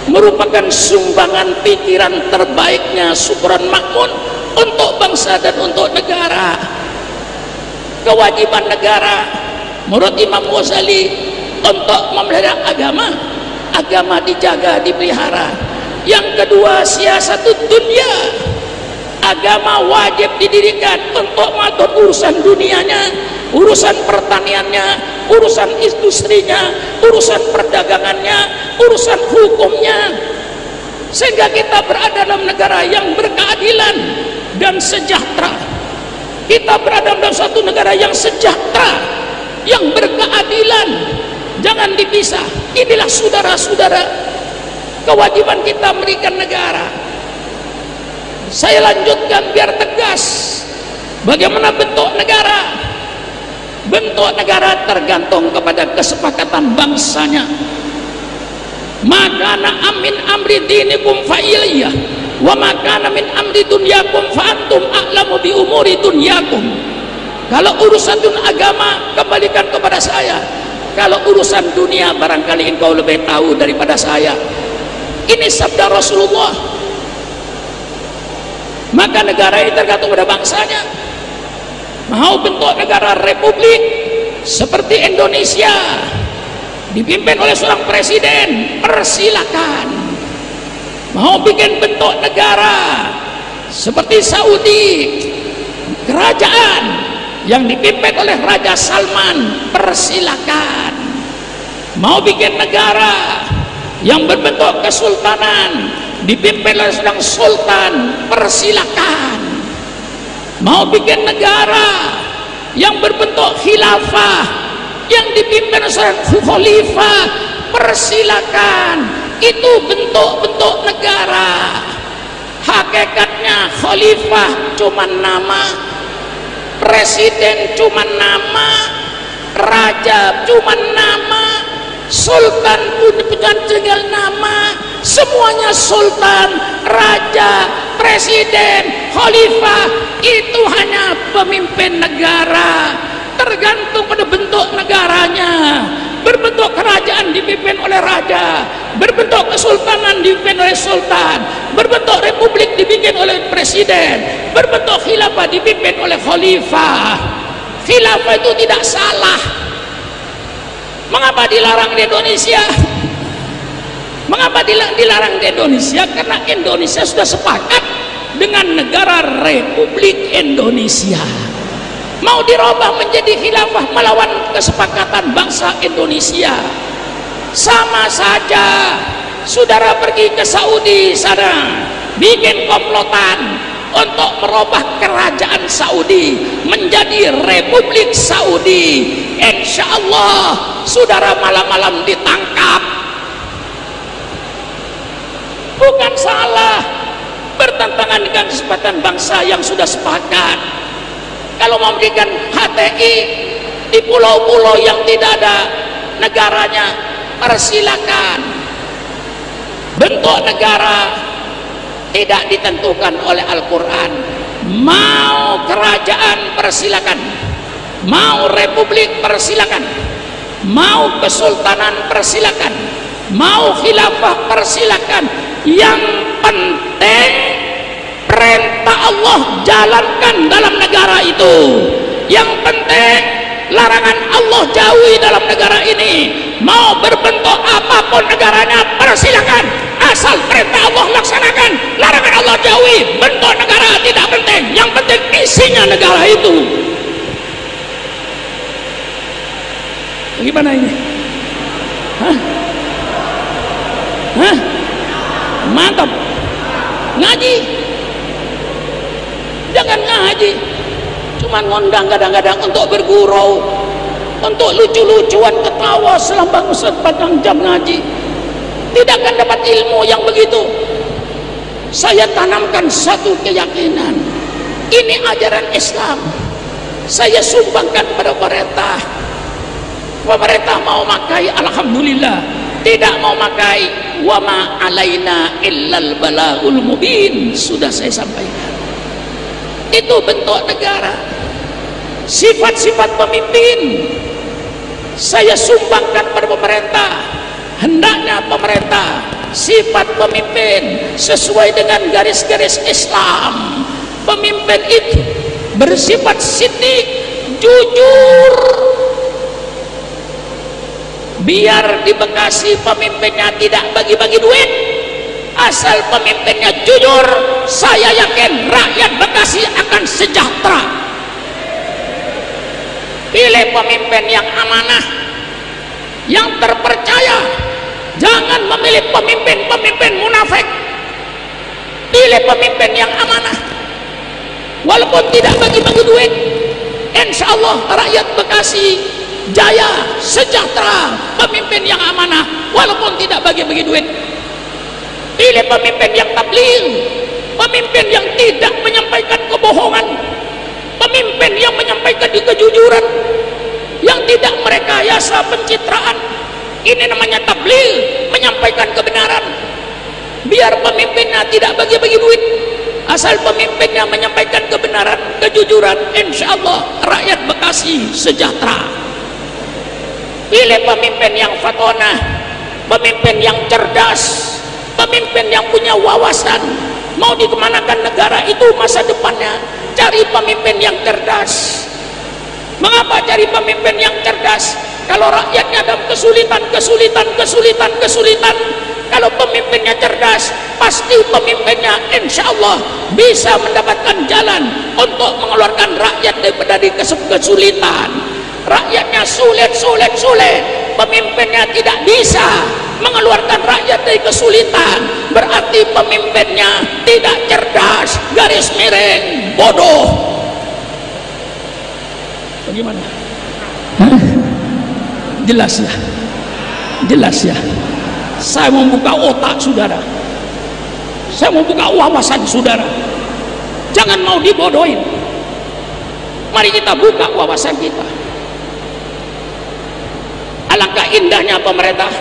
merupakan sumbangan pikiran terbaiknya Syukron Makmun untuk bangsa dan untuk negara. Kewajiban negara menurut Imam Ghazali untuk memelihara agama, agama dijaga, dipelihara. Yang kedua, siasatut dunia, agama wajib didirikan untuk mengatur urusan dunianya, urusan pertaniannya, urusan industrinya, urusan perdagangannya, urusan hukumnya, sehingga kita berada dalam negara yang berkeadilan dan sejahtera. Kita berada dalam suatu negara yang sejahtera, yang berkeadilan, jangan dipisah. Inilah saudara-saudara kewajiban kita memberikan negara. Saya lanjutkan biar tegas. Bagaimana bentuk negara? Bentuk negara tergantung kepada kesepakatan bangsanya. Makana amin amri dinikum fa'iliyah, wa makana min amri dunyakum fa'antum a'lamu bi umuri dunyakum. Kalau urusan agama, kembalikan kepada saya. Kalau urusan dunia, barangkali engkau lebih tahu daripada saya. Ini sabda Rasulullah. Maka negara ini tergantung pada bangsanya. Mau bentuk negara republik seperti Indonesia dipimpin oleh seorang presiden, persilakan. Mau bikin bentuk negara seperti Saudi, kerajaan yang dipimpin oleh Raja Salman, persilakan. Mau bikin negara yang berbentuk kesultanan dipimpin oleh seorang sultan, persilakan. Mau bikin negara yang berbentuk khilafah yang dipimpin oleh seorang khalifah, persilakan. Itu bentuk-bentuk negara. Hakikatnya khalifah cuma nama, presiden cuma nama, raja cuma nama, sultan pun bukan tinggal nama. Semuanya sultan, raja, presiden, khalifah itu hanya pemimpin negara. Tergantung pada bentuk negaranya. Berbentuk kerajaan dipimpin oleh raja, berbentuk kesultanan dipimpin oleh sultan, berbentuk republik dipimpin oleh presiden, berbentuk khilafah dipimpin oleh khalifah. Khilafah itu tidak salah. Mengapa dilarang di Indonesia? Mengapa dilarang di Indonesia? Karena Indonesia sudah sepakat dengan negara Republik Indonesia. Mau dirubah menjadi khilafah melawan kesepakatan bangsa Indonesia. Sama saja. Saudara pergi ke Saudi sana, bikin komplotan untuk merubah kerajaan Saudi menjadi Republik Saudi. Insya Allah saudara malam-malam ditangkap. Bukan salah, bertentangan dengan kesepakatan bangsa yang sudah sepakat. Kalau memberikan HTI di pulau-pulau yang tidak ada negaranya, persilakan. Bentuk negara tidak ditentukan oleh Al-Quran. Mau kerajaan, persilakan. Mau republik, persilakan. Mau kesultanan, persilakan. Mau khilafah, persilakan. Yang penting perintah Allah jalankan dalam negara itu. Yang penting larangan Allah jauhi dalam negara ini. Mau berbentuk apapun negaranya, persilakan, asal perintah Allah laksanakan, larangan Allah jauhi. Bentuk negara tidak penting, yang penting isinya negara itu. Bagaimana ini? Hah? Hah? Mantap. Ngaji, jangan ngaji cuman ngundang kadang-kadang untuk bergurau, untuk lucu-lucuan, ketawa selambang sepanjang jam ngaji. Tidak akan dapat ilmu yang begitu. Saya tanamkan satu keyakinan, ini ajaran Islam. Saya sumbangkan pada pemerintah. Pemerintah mau makai, alhamdulillah. Tidak mau makai, wa ma alaina illal balaghul mubin. Sudah saya sampaikan. Itu bentuk negara. Sifat-sifat pemimpin, saya sumbangkan pada pemerintah. Hendaknya pemerintah, sifat pemimpin sesuai dengan garis-garis Islam. Pemimpin itu bersifat sidik, jujur. Biar di Bekasi pemimpinnya tidak bagi-bagi duit, asal pemimpinnya jujur, saya yakin rakyat Bekasi akan sejahtera. Pilih pemimpin yang amanah, yang terpercaya. Jangan memilih pemimpin-pemimpin munafik. Pilih pemimpin yang amanah, walaupun tidak bagi-bagi duit, insya Allah rakyat Bekasi jaya, sejahtera. Pemimpin yang amanah walaupun tidak bagi-bagi duit. Pilih pemimpin yang tabligh, pemimpin yang tidak menyampaikan kebohongan, pemimpin yang menyampaikan kejujuran, yang tidak merekayasa pencitraan. Ini namanya tabligh, menyampaikan kebenaran. Biar pemimpinnya tidak bagi-bagi duit, asal pemimpinnya menyampaikan kebenaran, kejujuran, insya Allah rakyat Bekasi sejahtera. Pilih pemimpin yang fatonah, pemimpin yang cerdas, pemimpin yang punya wawasan. Mau dikemanakan negara itu masa depannya, cari pemimpin yang cerdas. Mengapa cari pemimpin yang cerdas? Kalau rakyatnya dalam kesulitan, kalau pemimpinnya cerdas, pasti pemimpinnya insya Allah bisa mendapatkan jalan untuk mengeluarkan rakyat dari kesulitan. Rakyatnya sulit, pemimpinnya tidak bisa mengeluarkan rakyat dari kesulitan, berarti pemimpinnya tidak cerdas, garis miring, bodoh. Bagaimana? Jelas ya. Saya membuka otak saudara, saya membuka wawasan saudara. Jangan mau dibodohin. Mari kita buka wawasan kita. Alangkah indahnya pemerintah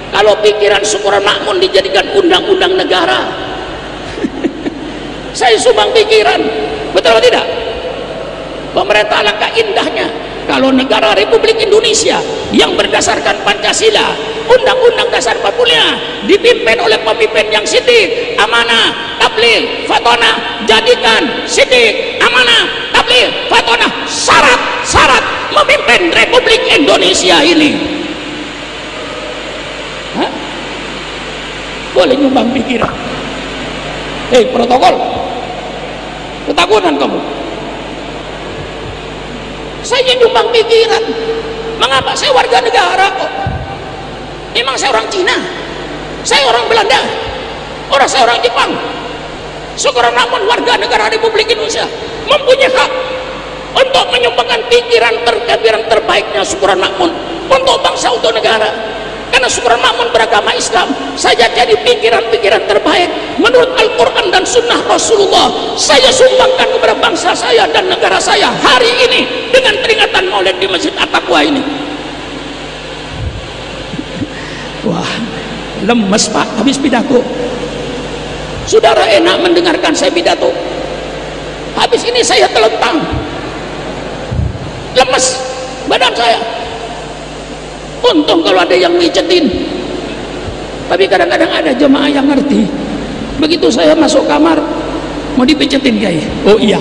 kalau pikiran Syukuran Makmun dijadikan undang-undang negara. Saya sumbang pikiran, betul atau tidak? Pemerintah, alangkah indahnya kalau negara Republik Indonesia yang berdasarkan Pancasila, Undang-Undang Dasar 45, dipimpin oleh pemimpin yang sidik, amanah, tabligh, fatonah. Jadikan sidik, amanah, tabligh, fatonah syarat memimpin Republik Indonesia ini. Hah? Boleh nyumbang pikiran. Protokol, ketakutan kamu. Saya nyumbang pikiran. Mengapa? Saya warga negara kok. Memang saya orang Cina, saya orang Belanda, saya orang Jepang. Syukuran Makmun warga negara Republik Indonesia mempunyai hak untuk menyumbangkan pikiran terbaiknya Syukuran Makmun untuk bangsa, untuk negara. Karena Syukuran Makmun beragama Islam, saya jadi pikiran-pikiran terbaik menurut Al-Quran dan Sunnah Rasulullah. Saya sumbangkan kepada bangsa saya dan negara saya hari ini dengan peringatan Maulid di Masjid At-Taqwa ini. Wah, lemes Pak habis pidato. Saudara enak mendengarkan saya pidato. Habis ini saya telentang, lemes badan saya. Untung kalau ada yang micetin, tapi kadang-kadang ada jemaah yang ngerti. Begitu saya masuk kamar mau dipicetin Kiai, oh iya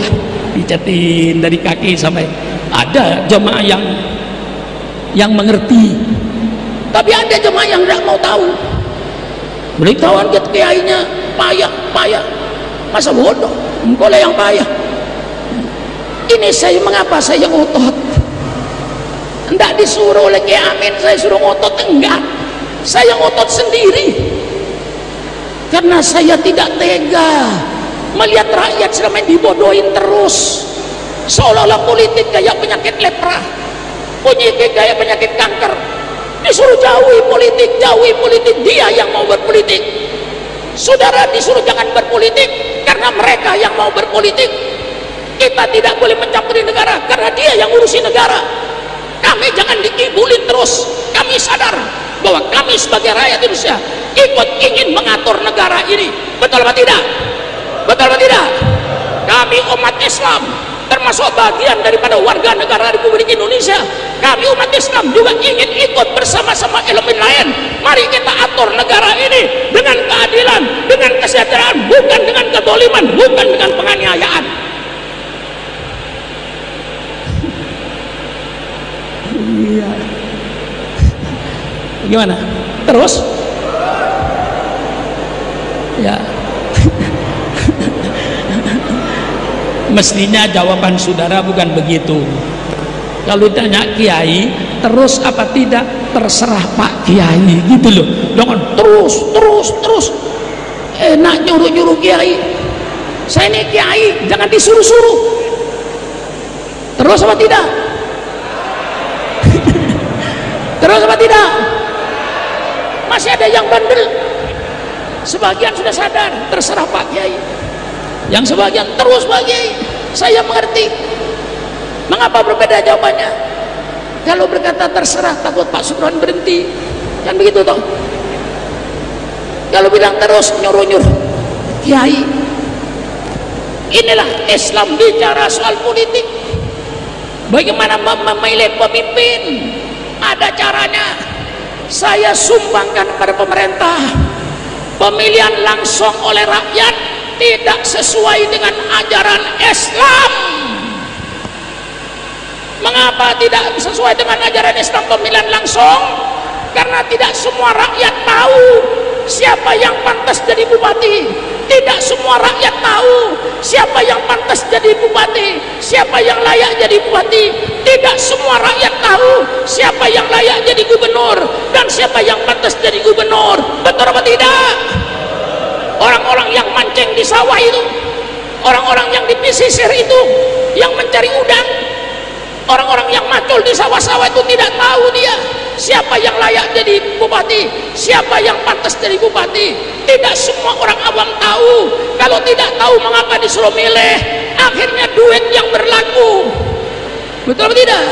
picetin dari kaki sampai. Ada jemaah yang mengerti, tapi ada jemaah yang tidak mau tahu. Beritahuan ke kiainya payah, masa bodoh, engkau lah yang payah. Ini saya, mengapa saya ngotot? Tidak disuruh oleh Kiai Amin saya suruh ngotot, enggak, saya ngotot sendiri karena saya tidak tega melihat rakyat selama ini dibodohin terus, seolah-olah politik kayak penyakit lepra, kayak penyakit kanker. Disuruh jauhi politik, dia yang mau berpolitik. Saudara disuruh jangan berpolitik karena mereka yang mau berpolitik. Kita tidak boleh mencampuri negara karena dia yang ngurusi negara. Kami jangan dikibulin terus. Kami sadar bahwa kami sebagai rakyat Indonesia ikut ingin mengatur negara ini. Betul apa tidak? Kami umat Islam termasuk bagian daripada warga negara Republik Indonesia. kami umat Islam juga ingin ikut bersama-sama elemen lain. Mari kita atur negara ini dengan keadilan, dengan kesejahteraan, bukan dengan kezaliman, bukan dengan penganiayaan. Iya. Gimana? Terus? Ya. Mestinya jawaban saudara bukan begitu. Kalau ditanya Kiai, terus apa tidak, terserah Pak Kiai, gitu loh. Jangan terus. Enak nyuruh Kiai. Saya ini Kiai, jangan disuruh-suruh. Terus apa tidak? Terus apa tidak? Masih ada yang bandel. Sebagian sudah sadar, terserah Pak Kiai. Yang sebagian terus Pak Kiai. Saya mengerti. Mengapa berbeda jawabannya? Kalau berkata terserah, takut Pak Supron berhenti, kan begitu toh? Kalau bilang terus, nyuruh Kiai. Inilah Islam bicara soal politik. Bagaimana memilih pemimpin? Ada caranya. Saya sumbangkan pada pemerintah, pemilihan langsung oleh rakyat tidak sesuai dengan ajaran Islam. Mengapa tidak sesuai dengan ajaran Islam pemilihan langsung? Karena tidak semua rakyat tahu siapa yang pantas jadi bupati. Tidak semua rakyat tahu siapa yang pantas jadi bupati, siapa yang layak jadi bupati. Tidak semua rakyat tahu siapa yang layak jadi gubernur dan siapa yang pantas jadi gubernur. Betul apa tidak? Orang-orang yang mancing di sawah itu, orang-orang yang di pesisir itu, yang mencari udang, orang-orang yang macul di sawah-sawah itu tidak tahu dia siapa yang layak jadi bupati, siapa yang pantas jadi bupati. Tidak semua orang awam tahu. Kalau tidak tahu, mengapa disuruh milih? Akhirnya duit yang berlaku. Betul atau tidak?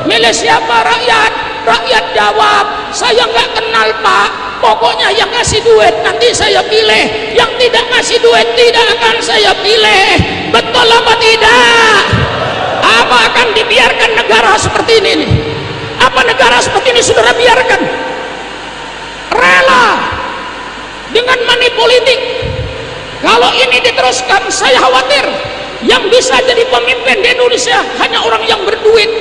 Milih siapa? Rakyat. Rakyat jawab, saya nggak kenal Pak, pokoknya yang ngasih duit nanti saya pilih, yang tidak ngasih duit tidak akan saya pilih. Betul apa tidak? Apa akan dibiarkan negara seperti ini nih? Apa negara seperti ini saudara biarkan? Rela dengan money politik. Kalau ini diteruskan, saya khawatir yang bisa jadi pemimpin di Indonesia hanya orang yang berduit.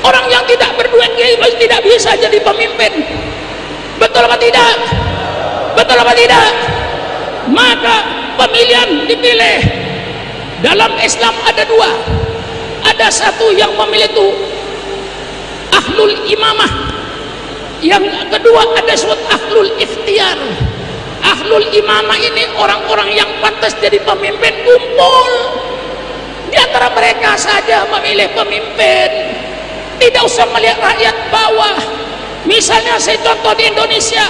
Orang yang tidak berduit tidak bisa jadi pemimpin. Betul apa tidak? Betul apa tidak? Maka pemilihan dipilih. Dalam Islam ada dua. Ada satu yang memilih itu ahlul imamah, yang kedua ada disebut ahlul ikhtiar. Ahlul imamah ini orang-orang yang pantas jadi pemimpin kumpul. Di antara mereka saja memilih pemimpin, tidak usah melihat rakyat bawah. Misalnya saya contoh di Indonesia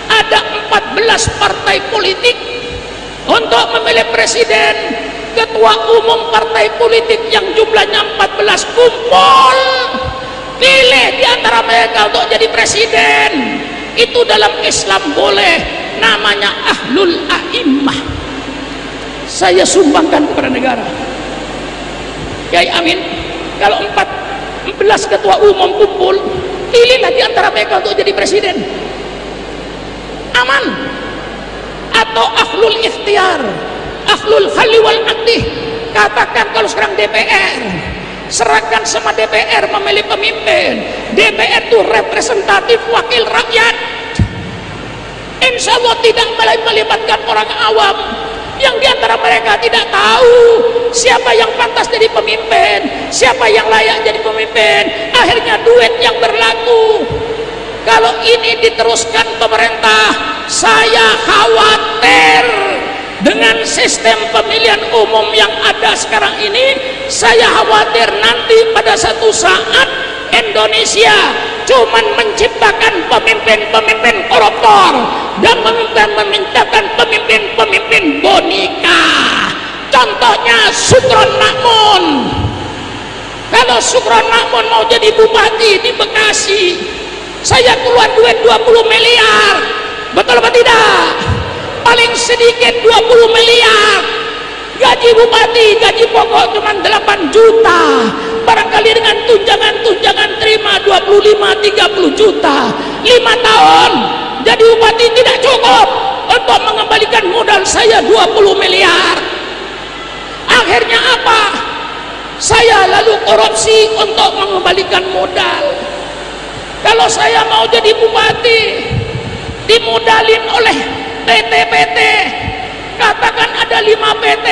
ada 14 partai politik untuk memilih presiden, ketua umum partai politik yang jumlahnya 14 kumpul, pilih di antara mereka untuk jadi presiden. Itu dalam Islam boleh, namanya ahlul a'immah. Saya sumbangkan kepada negara. Kiai Amin, kalau 14 ketua umum kumpul, pilihlah di antara mereka untuk jadi presiden. Aman. Atau ahlul ikhtiar, ahlul khalli wal aqdi. Katakan kalau sekarang DPR, serahkan sama DPR memilih pemimpin. DPR itu representatif wakil rakyat. Insya Allah tidak melibatkan orang awam yang diantara mereka tidak tahu siapa yang pantas jadi pemimpin, siapa yang layak jadi pemimpin. Akhirnya duit yang berlaku. Kalau ini diteruskan pemerintah, saya khawatir dengan sistem pemilihan umum yang ada sekarang ini. Saya khawatir nanti pada satu saat Indonesia cuman menciptakan pemimpin-pemimpin koruptor dan menciptakan pemimpin-pemimpin boneka. Contohnya Sukron Makmun. Kalau Sukron Makmun mau jadi bupati di Bekasi, saya keluar duit 20 miliar. Betul apa tidak? Paling sedikit 20 miliar. Gaji bupati, gaji pokok cuma 8 juta. barangkali dengan tunjangan terima 25-30 juta 5 tahun jadi bupati tidak cukup untuk mengembalikan modal saya 20 miliar. Akhirnya apa? Saya lalu korupsi untuk mengembalikan modal. Kalau saya mau jadi bupati dimodalin oleh PT-PT, katakan ada 5 PT,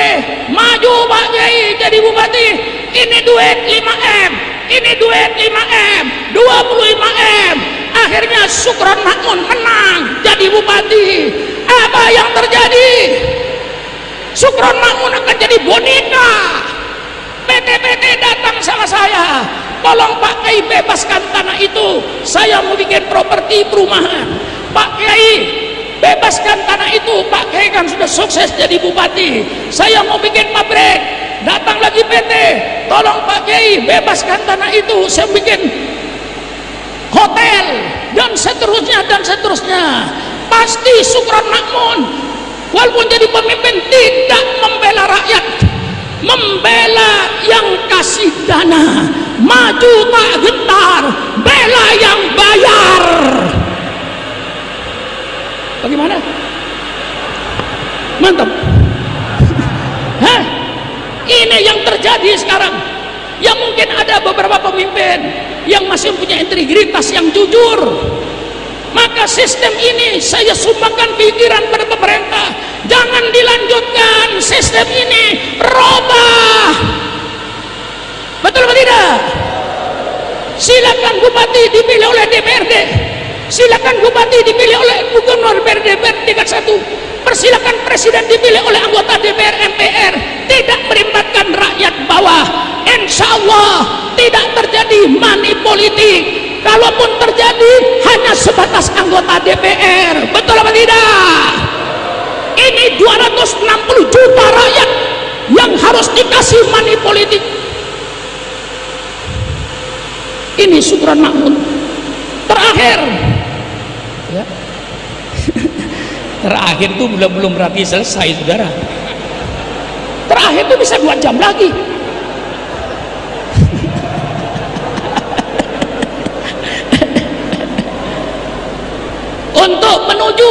maju Pak Kiai jadi bupati, ini duit 5M, ini duit 5M, 25M. Akhirnya Sukron Makmun menang jadi bupati. Apa yang terjadi? Sukron Makmun akan jadi boneka. PT-PT datang sama saya, tolong Pak Kiai bebaskan tanah itu, saya mau bikin properti perumahan. Pak Kiai bebaskan tanah itu, Pak Kiai kan sudah sukses jadi bupati, saya mau bikin pabrik. Datang lagi PT, tolong Pak Kiai bebaskan tanah itu, saya bikin hotel, dan seterusnya dan seterusnya. Pasti Sukron Makmun walaupun jadi pemimpin tidak membela rakyat, membela yang kasih dana, maju tak gentar, bela yang bayar. Bagaimana? Mantap. Hah? Ini yang terjadi sekarang. Ya mungkin ada beberapa pemimpin yang masih punya integritas yang jujur. Maka sistem ini saya sumbangkan pikiran pada pemerintah, jangan dilanjutkan sistem ini, robah. Betul atau tidak? Silakan bupati dipilih oleh DPRD, silakan bupati dipilih oleh gubernur DPR tingkat 1, persilakan presiden dipilih oleh anggota DPR MPR. Tidak melibatkan rakyat bawah, insya Allah tidak terjadi money politik. Kalaupun terjadi hanya sebatas anggota DPR. Betul apa tidak? Ini 260 juta rakyat yang harus dikasih money politik. Ini Sukron Makmun. Terakhir ya. Terakhir itu belum berarti selesai, saudara. Terakhir itu bisa 2 jam lagi. Untuk menuju,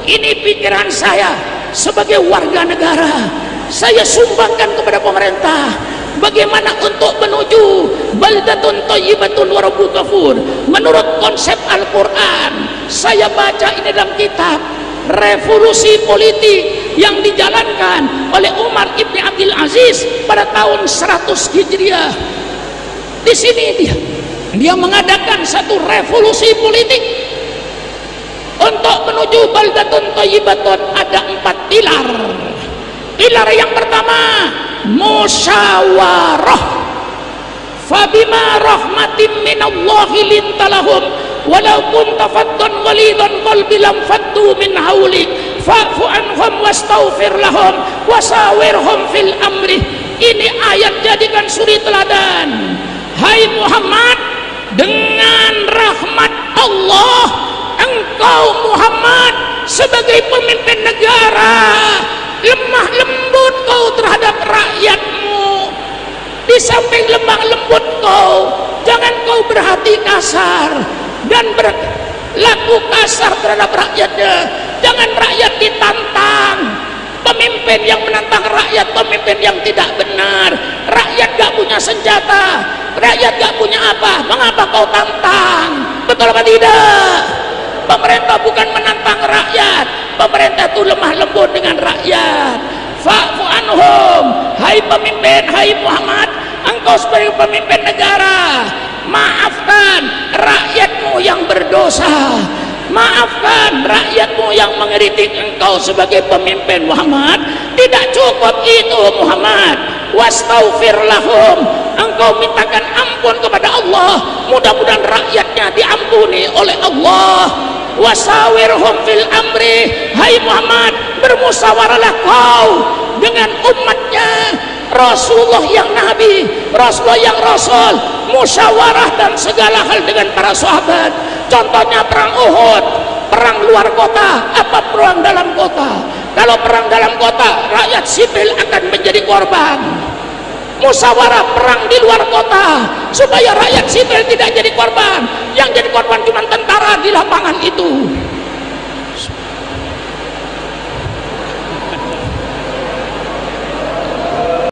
ini pikiran saya sebagai warga negara, saya sumbangkan kepada pemerintah. Bagaimana untuk menuju baldatun thayyibatun wa rabbun ghafur menurut konsep Al-Quran. Saya baca ini dalam kitab Revolusi Politik yang dijalankan oleh Umar Ibn Abdul Aziz pada tahun 100 Hijriah. Di sini dia mengadakan satu revolusi politik. Untuk menuju baldatun thayyibatun ada 4 pilar. Pilar yang pertama, musyawarah. Fabima rahmatin minallahi lintalahum walau kunta faddan ghalidan qalbi lam faddu min haulik fa'fu anhum wastaghfir lahum wasawirhum fil amri. Ini ayat jadikan suri teladan. Hai Muhammad, dengan rahmat Allah engkau Muhammad sebagai pemimpin negara lemah lembut kau terhadap rakyatmu. Di samping lemah lembut kau, jangan kau berhati kasar dan berlaku kasar terhadap rakyatnya. Jangan rakyat ditantang. Pemimpin yang menantang rakyat, pemimpin yang tidak benar. Rakyat gak punya senjata, rakyat gak punya apa, mengapa kau tantang? Betul apa tidak? Pemerintah bukan menantang rakyat, pemerintah itu lemah lembut dengan rakyat. Fa'fu anhum, hai pemimpin, hai Muhammad, engkau sebagai pemimpin negara, maafkan rakyatmu yang berdosa, maafkan rakyatmu yang mengkritik engkau sebagai pemimpin Muhammad. Tidak cukup itu Muhammad, wastaghfir lahum, engkau mintakan ampun kepada Allah, mudah-mudahan rakyatnya diampuni oleh Allah. Wasawirhum fil amri, hai Muhammad, bermusyawarahlah kau dengan umatnya. Rasulullah yang Nabi, Rasulullah yang Rasul, musyawarah dan segala hal dengan para sahabat. Contohnya perang Uhud, perang luar kota, apa perang dalam kota? Kalau perang dalam kota, rakyat sipil akan menjadi korban. musyawarah perang di luar kota supaya rakyat sipil tidak jadi korban, yang jadi korban cuma tentara di lapangan itu.